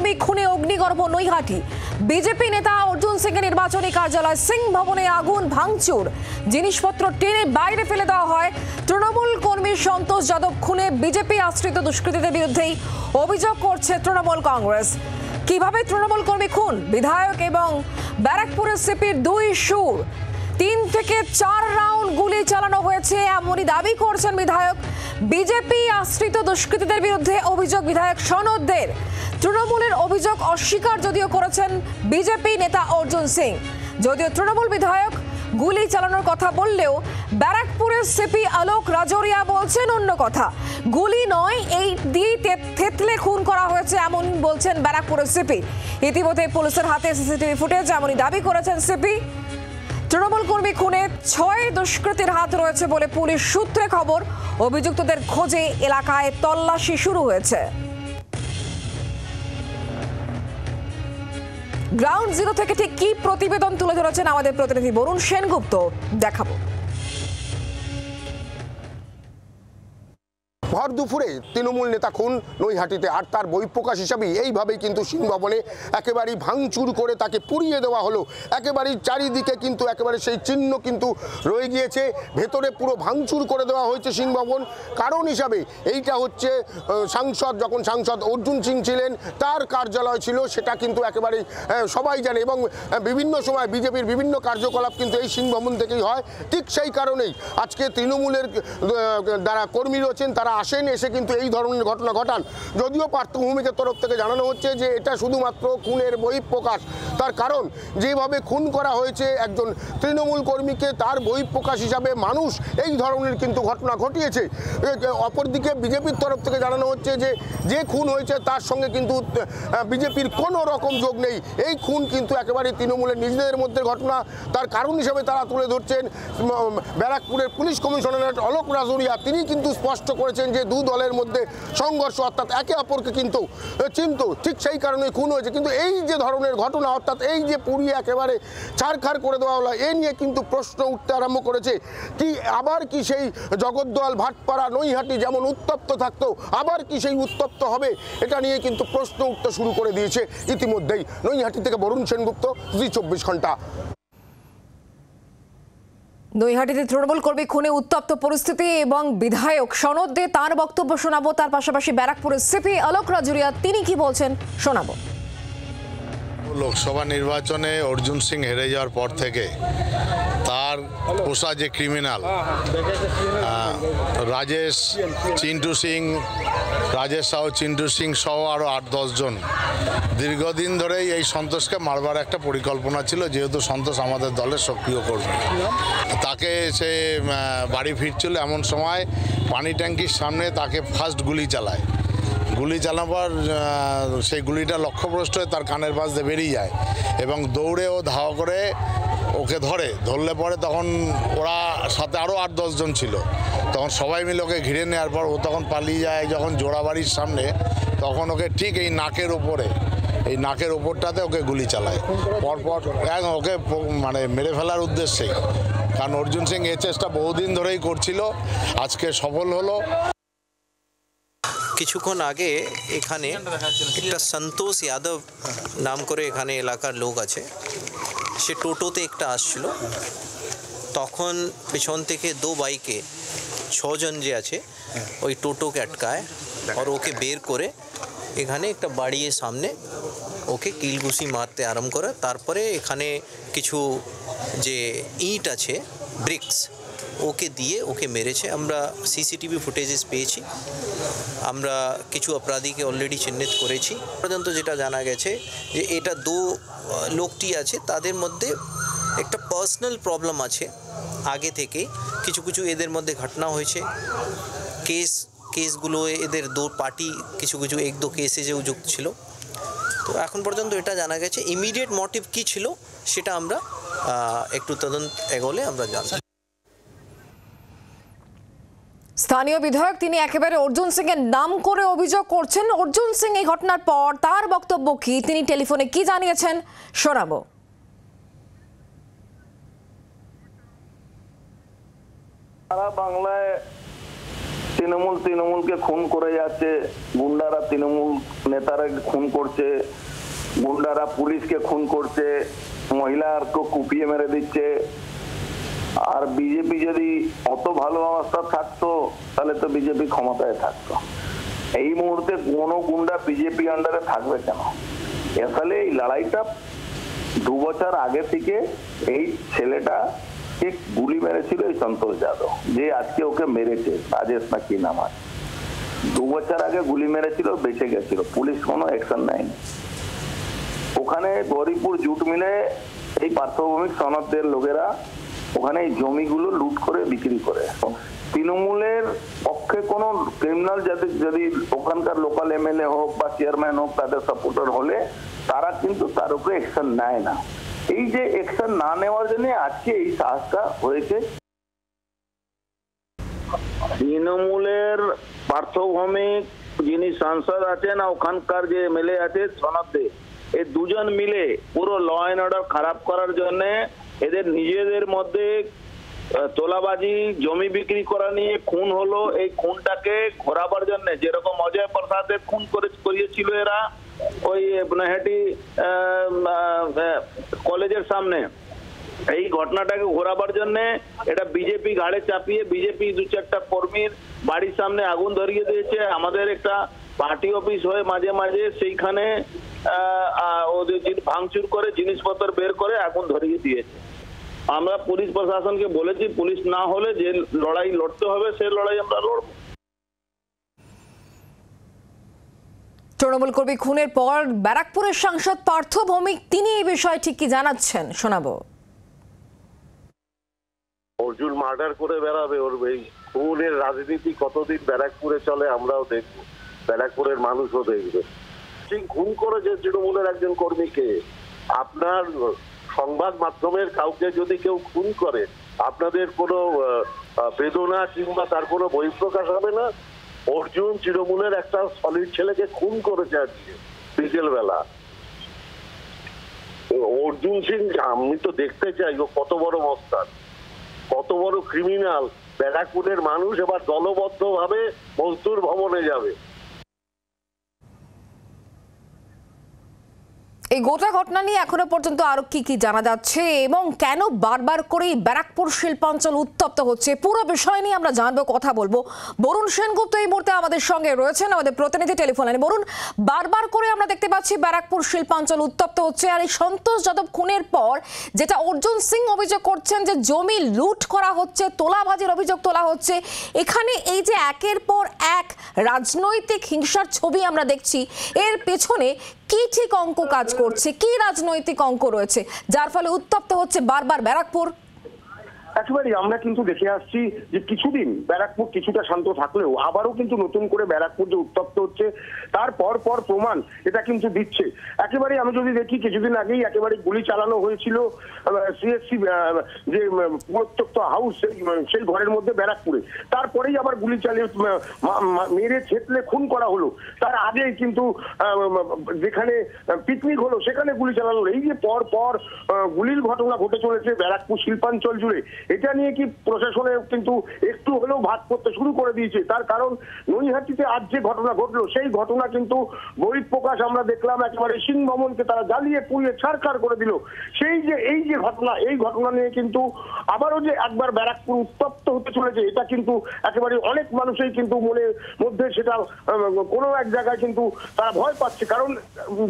কর্মী খুনে অগ্নিগর্ভ নৈহাটি। বিজেপি নেতা অর্জুন সিং এর নির্বাচনী কার্যালয় সিং ভবনে আগুন, ভাঙচুর, জিনিসপত্র টেনে বাইরে ফেলে দেওয়া হয়। তৃণমূল কর্মী সন্তোষ যাদব খুনে বিজেপি আশ্রিত দুষ্কৃতীদের বিরুদ্ধেই অভিযোগ করছে তৃণমূল কংগ্রেস। কিভাবে তৃণমূল কর্মী খুন, বিধায়ক এবং ব্যারাকপুরের সিপির দুই সুর, 3 থেকে 4 রাউন্ড গুলি চালানো হয়েছে এমনই দাবি করছেন বিধায়ক। বিজেপি আশ্রিত দুষ্কৃতীদের বিরুদ্ধে অভিযোগ বিধায়ক সনদদের। তৃণমূলের অভিযোগ অস্বীকার যদিও করেছেন বিজেপি নেতা অর্জুন সিং। যদিও তৃণমূল বিধায়ক গুলি চালানোর কথা বললেও ব্যারাকপুরের সিপি আলোক রাজোরিয়া বলছেন অন্য কথা। গুলি নয়, এই দিয়ে থেতলে খুন করা হয়েছে এমন বলছেন ব্যারাকপুরের সিপি। ইতিমধ্যে পুলিশের হাতে সিসিটিভি ফুটেজ এমনই দাবি করেছেন সিপি। তৃণমূল কর্মী খুনে 6 দুষ্কৃতীর হাত রয়েছে বলে পুলিশ সূত্রে খবর। অভিযুক্তদের খোঁজে এলাকায় তল্লাশি শুরু হয়েছে। গ্রাউন্ড জিরো থেকে ঠিক কি প্রতিবেদন তুলে ধরেছেন আমাদের প্রতিনিধি বরুণ সেনগুপ্ত, দেখাবো। ভর দুপুরে তৃণমূল নেতা খুন নৈহাটিতে, আর তার বহিঃপ্রকাশ হিসাবেই এইভাবেই কিন্তু সিং ভবনে একেবারেই ভাঙচুর করে তাকে পুড়িয়ে দেওয়া হলো। একেবারেই চারিদিকে কিন্তু একেবারে সেই চিহ্ন কিন্তু রয়ে গিয়েছে। ভেতরে পুরো ভাঙচুর করে দেওয়া হয়েছে সিং ভবন। কারণ হিসাবে এইটা হচ্ছে সাংসদ, যখন সাংসদ অর্জুন সিং ছিলেন তার কার্যালয় ছিল, সেটা কিন্তু একেবারেই সবাই জানে এবং বিভিন্ন সময় বিজেপির বিভিন্ন কার্যকলাপ কিন্তু এই সিং ভবন থেকেই হয়। ঠিক সেই কারণেই আজকে তৃণমূলের যারা কর্মী রয়েছেন তারা আসেন, এসে কিন্তু এই ধরনের ঘটনা ঘটান। যদিও পার্থভূমিকের তরফ থেকে জানানো হচ্ছে যে এটা শুধুমাত্র খুনের বহিঃপ্রকাশ। তার কারণ যেভাবে খুন করা হয়েছে একজন তৃণমূল কর্মীকে, তার বহিঃপ্রকাশ হিসাবে মানুষ এই ধরনের কিন্তু ঘটনা ঘটিয়েছে। অপরদিকে বিজেপির তরফ থেকে জানানো হচ্ছে যে খুন হয়েছে তার সঙ্গে কিন্তু বিজেপির কোনো রকম যোগ নেই। এই খুন কিন্তু একেবারে তৃণমূলের নিজেদের মধ্যে ঘটনা। তার কারণ হিসাবে তারা তুলে ধরছেন ব্যারাকপুরের পুলিশ কমিশনার অলোক রাজোরিয়া। তিনি কিন্তু স্পষ্ট করেছেন যে দু দলের মধ্যে সংঘর্ষ, অর্থাৎ একে অপরকে কিন্তু চিনত, ঠিক সেই কারণে খুন হয়েছে। কিন্তু এই যে ধরনের ঘটনা, অর্থাৎ এই যে পুড়িয়ে একেবারে ছারখার করে দেওয়া হলো, এ নিয়ে কিন্তু প্রশ্ন উঠতে আরম্ভ করেছে। কি আবার কি সেই জগদ্দল, ভাটপাড়া, নৈহাটি যেমন উত্তপ্ত থাকতো, আবার কি সেই উত্তপ্ত হবে? এটা নিয়ে কিন্তু প্রশ্ন উঠতে শুরু করে দিয়েছে ইতিমধ্যেই। নৈহাটি থেকে বরুণ সেনগুপ্ত, জি 24 ঘন্টা। নৈহাটিতে তৃণমূল কর্মী খুনে উত্তপ্ত পরিস্থিতি এবং বিধায়ক সনদে তার বক্তব্য শোনাবো। তার পাশাপাশি ব্যারাকপুরের সিপি আলোক রাজোরিয়া তিনি কি বলছেন শোনাবো। লোকসভা নির্বাচনে অর্জুন সিং হেরে যাওয়ার পর থেকে তার পোষা যে ক্রিমিনাল রাজেশ সাহু, চিন্টু সিং সহ আরও 8-10 জন দীর্ঘদিন ধরেই এই সন্তোষকে মারবার একটা পরিকল্পনা ছিল। যেহেতু সন্তোষ আমাদের দলের সক্রিয় কর্মী, তাকে সে বাড়ি ফিরছিল এমন সময় পানি ট্যাঙ্কির সামনে তাকে ফার্স্ট গুলি চালায়। গুলি চালাবার সেই গুলিটা লক্ষ্যভ্রষ্ট হয়ে তার কানের পাশ দিয়ে বেরিয়ে যায় এবং দৌড়ে ও ধাওয়া করে ওকে ধরলে পরে তখন ওরা সাথে আরও 8-10 জন ছিল। তখন সবাই মিলে ওকে ঘিরে নেওয়ার পর ও তখন পালিয়ে যায়। যখন জোড়াবাড়ির সামনে তখন ওকে ঠিক এই নাকের ওপরটাতে ওকে গুলি চালায়। পরপর ওকে মানে মেরে ফেলার উদ্দেশ্যেই, কারণ অর্জুন সিং এই চেষ্টা বহুদিন ধরেই করছিল, আজকে সফল হলো। কিছুক্ষণ আগে এখানে একটা সন্তোষ যাদব নাম করে এখানে এলাকার লোক আছে, সে টোটোতে একটা আসছিল। তখন পেছন থেকে 2 বাইকে 6 জন যে আছে ওই টোটোকে আটকায় আর ওকে বের করে এখানে একটা বাড়ির সামনে ওকে কিলঘুষি মারতে আরম্ভ করে। তারপরে এখানে কিছু যে ইট আছে, ব্রিক্স, ওকে দিয়ে ওকে মেরেছে। আমরা সিসিটিভি ফুটেজেস পেয়েছি, আমরা কিছু অপরাধীকে অলরেডি চিহ্নিত করেছি। পর্যন্ত যেটা জানা গেছে যে এটা 2 লোকটি আছে, তাদের মধ্যে একটা পার্সোনাল প্রবলেম আছে আগে থেকেই। কিছু এদের মধ্যে ঘটনা হয়েছে, কেসগুলো এদের 2 পার্টি কিছু 1-2 কেসে যে যুক্ত ছিল। তো এখন পর্যন্ত এটা জানা গেছে। ইমিডিয়েট মোটিভ কী ছিল সেটা আমরা একটু তদন্ত এগোলে আমরা জানব। স্থানীয় বিধায়ক তিনি একেবারে অর্জুন সিং এর নাম করে অভিযোগ করছেন। অর্জুন সিং এই ঘটনার পর তার বক্তব্য কি, তিনি টেলিফোনে কি জানিয়েছেন শোনাবো। সারা বাংলায় তৃণমূলকে খুন করে যাচ্ছে, গুন্ডারা তৃণমূল নেতারা খুন করছে, গুন্ডারা পুলিশকে খুন করছে, মহিলাকে কুপিয়ে মেরে দিচ্ছে। আর বিজেপি যদি অত ভালো অবস্থা থাকতো তাহলে তো বিজেপি ক্ষমতায় থাকতো। এই মুহূর্তে কোনো গুন্ডা বিজেপি আন্ডারে থাকবে কেন? আসলে এই লড়াইটা 2 বছর আগে থেকে এই ছেলেটা গুলি মেরেছিল এই সন্তোষ যাদব, যে আজকে ওকে মেরেছে, রাজেশ না কি নাম আছে, 2 বছর আগে গুলি মেরেছিল, বেঁচে গেছিল, পুলিশ কোনো অ্যাকশন নেয়নি। ওখানে গৌরীপুর জুট মিলে এই পার্শ্বভূমিক সনদদের লোকেরা ওখানে এই জমিগুলো লুট করে বিক্রি করে। তৃণমূলের পক্ষে কোনো ক্রিমিনাল যদি ওখানকার লোকাল এমএলএ হোক বা চেয়ারম্যান হোক তাদের সাপোর্টার হলে তারা কিন্তু তার উপরে অ্যাকশন নেয় না। এই যে অ্যাকশন না নেওয়ার জন্য আজকে এই সাহসটা হয়েছে। তৃণমূলের পার্শ্বভূমিক যিনি সাংসদ আছেন ওখানকার যে এমএলএ আছে সনদে, এই দুজন মিলে পুরো ল অ্যান্ড অর্ডার খারাপ করার জন্য এদের নিজেদের মধ্যে তোলাবাজি, জমি বিক্রি করা নিয়ে খুন হলো। এই খুনটাকে ঘোরাবার জন্য যেরকম অজয় প্রসাদের খুন করিয়েছিল এরা ওই নৈহাটি কলেজের সামনে, এই ঘটনাটাকে ঘোরাবার জন্য এটা বিজেপি ঘাড়ে চাপিয়ে বিজেপি 2-4টা কর্মীর বাড়ির সামনে আগুন ধরিয়ে দিয়েছে। আমাদের একটা পার্টি অফিস হয়ে মাঝে মাঝে সেইখানে ওদের ভাঙচুর করে জিনিসপত্র বের করে আগুন ধরিয়ে দিয়েছে। আমরা পুলিশ প্রশাসনকে বলেছি পুলিশ না হলে যে লড়াই লড়তে হবে সে লড়াই আমরা লড়ব। তৃণমূল কর্মী খুনের পর ব্যারাকপুরের সাংসদ পার্থ ভৌমিক তিনি এই বিষয়ে ঠিক কি জানাচ্ছেন শোনাবো। অর্জুন মার্ডার করে বেড়াবে, ওর এই খুনের রাজনীতি কতদিন ব্যারাকপুরে চলে আমরাও দেখবো, ব্যারাকপুরের মানুষও দেখবে। খুন করেছে তৃণমূলের একজন কর্মীকে। আপনার সংবাদ মাধ্যমের কাউকে যদি কেউ খুন করে আপনাদের কোনো বেদনা কিংবা তার কোনো বহিঃপ্রকাশ হবে না? অর্জুন তৃণমূলের একটা সলিড ছেলেকে খুন করেছে আজকে বিকেল বেলা। অর্জুন সিং আমি তো দেখতে চাই ও কত বড় মস্তান, কত বড় ক্রিমিনাল। ব্যারাকপুরের মানুষ এবার দলবদ্ধভাবে মজদুর ভবনে যাবে। এই গোটা ঘটনা নিয়ে এখনো পর্যন্ত আরো কি কি জানা যাচ্ছে এবং কেন বারবার করে ব্যারাকপুর শিল্পাঞ্চল উত্তপ্ত হচ্ছে, পুরো বিষয় নিয়ে আমরা জানবো, কথা বলবো। বরুণ সেনগুপ্ত এই মুহূর্তে আমাদের সঙ্গে রয়েছেন, আমাদের প্রতিনিধি টেলিফোন লাইনে। বরুণ, বারবার করে আমরা দেখতে পাচ্ছি ব্যারাকপুর শিল্পাঞ্চল উত্তপ্ত হচ্ছে, আর এই সন্তোষ যাদব খুনের পর যেটা অর্জুন সিং অভিযোগ করছেন যে জমি লুট করা হচ্ছে, তোলাবাজির অভিযোগ তোলা হচ্ছে, এখানে এই যে একের পর এক রাজনৈতিক হিংসার ছবি আমরা দেখছি, এর পেছনে কি ঠিক অঙ্ক কাজ করছে, কি রাজনৈতিক অঙ্ক রয়েছে যার ফলে উত্তপ্ত হচ্ছে বারবার ব্যারাকপুর? একেবারে আমরা কিন্তু দেখে আসছি যে কিছুদিন ব্যারাকপুর কিছুটা শান্ত থাকলেও আবারও কিন্তু নতুন করে ব্যারাকপুর যে উত্তপ্ত হচ্ছে তার পর প্রমাণ এটা কিন্তু দিচ্ছে। একেবারে আমি যদি দেখি কিছুদিন আগেই একেবারে গুলি চালানো হয়েছিল সিএসসি যে পুরোত্তপ্ত হাউস সেই ঘরের মধ্যে ব্যারাকপুরে, তারপরেই আবার গুলি চালিয়ে মেরে ছেটলে খুন করা হলো। তার আগেই কিন্তু যেখানে পিকনিক হলো সেখানে গুলি চালানো হলো। এই যে পর গুলির ঘটনা ঘটে চলেছে ব্যারাকপুর শিল্পাঞ্চল জুড়ে, এটা নিয়ে কি প্রশাসনে কিন্তু একটু হলেও ভাগ করতে শুরু করে দিয়েছে। তার কারণ নৈহাটিতে আজ যে ঘটনা ঘটলো সেই ঘটনা কিন্তু বহিঃপ্রকাশ আমরা দেখলাম, একেবারে সিং ভবনকে তারা জ্বালিয়ে পুড়িয়ে ছারখার করে দিল। এই যে ঘটনা, এই ঘটনা নিয়ে কিন্তু আবারও যে একবার ব্যারাকপুর উত্তপ্ত হতে চলেছে এটা কিন্তু একেবারে অনেক মানুষই কিন্তু মনের মধ্যে সেটা কোনো এক জায়গায় কিন্তু তারা ভয় পাচ্ছে। কারণ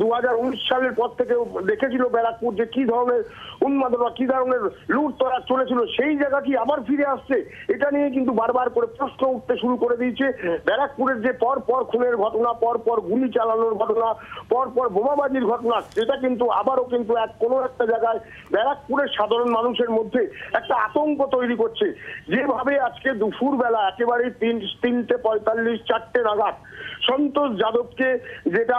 2019 সালের পর থেকে দেখেছিল ব্যারাকপুর যে কি ধরনের উন্মাদনা, কি ধরনের লুট তরা চলেছিল, সেই জায়গা কি আবার ফিরে আসছে এটা নিয়ে কিন্তু বারবার করে প্রশ্ন উঠতে শুরু করে দিয়েছে। ব্যারাকপুরের যে পর খুনের ঘটনা, পর গুলি চালানোর ঘটনা, পর বোমাবাজির ঘটনা, সেটা কিন্তু আবারও কিন্তু কোনো একটা জায়গায় ব্যারাকপুরের সাধারণ মানুষের মধ্যে একটা আতঙ্ক তৈরি করছে। যেভাবে আজকে দুপুর বেলা একেবারে 3:45 4টে নাগাদ সন্তোষ যাদবকে, যেটা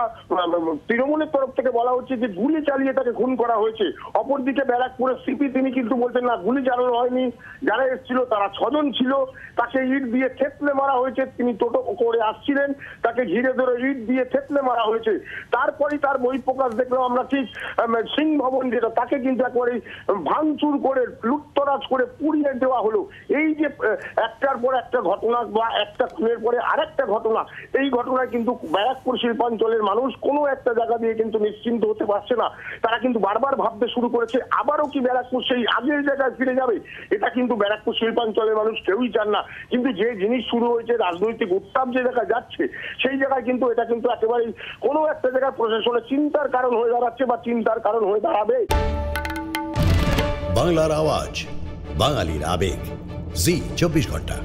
তৃণমূলের তরফ থেকে বলা হচ্ছে যে গুলি চালিয়ে তাকে খুন করা হয়েছে। অপরদিকে ব্যারাকপুরের সিপি তিনি কিন্তু বলছেন না, গুলি চালানো হয়নি, যারা এসেছিল তারা 6 জন ছিল, তাকে ইট দিয়ে থেতলে মারা হয়েছে। তিনি টোটো করে আসছিলেন, তাকে ঘিরে ধরে ইট দিয়ে থেতলে মারা হয়েছে। তারপরে তার বহিঃপ্রকাশ দেখলাম আমরা ঠিক সিং ভবন, যেটা তাকে কিন্তু একবারে ভাঙচুর করে লুটতরাজ করে পুড়িয়ে দেওয়া হলো। এই যে একটার পর একটা ঘটনা বা একটা খুনের পরে আরেকটা ঘটনা, এই ঘটনায় কিন্তু ব্যারাকপুর শিল্পাঞ্চলের মানুষ কোনো একটা জায়গা দিয়ে কিন্তু নিশ্চিন্ত হতে পারছে না। তারা কিন্তু বারবার ভাবতে শুরু করেছে আবারও কি ব্যারাকপুর সেই আগের জায়গায় ফিরে যাবে। এটা কিন্তু ব্যারাকপুর শিল্পাঞ্চলের মানুষ কেউই চান না। কিন্তু যে জিনিস শুরু হয়েছে, রাজনৈতিক উত্তাপ যে জায়গায় যাচ্ছে, সেই জায়গায় কিন্তু এটা কিন্তু একেবারেই কোনো একটা জায়গায় প্রশাসনের চিন্তার কারণ হয়ে দাঁড়াচ্ছে বা চিন্তার কারণ হয়ে দাঁড়াবে। বাংলার আওয়াজ, বাঙালির আবেগ, জি 24 ঘন্টা।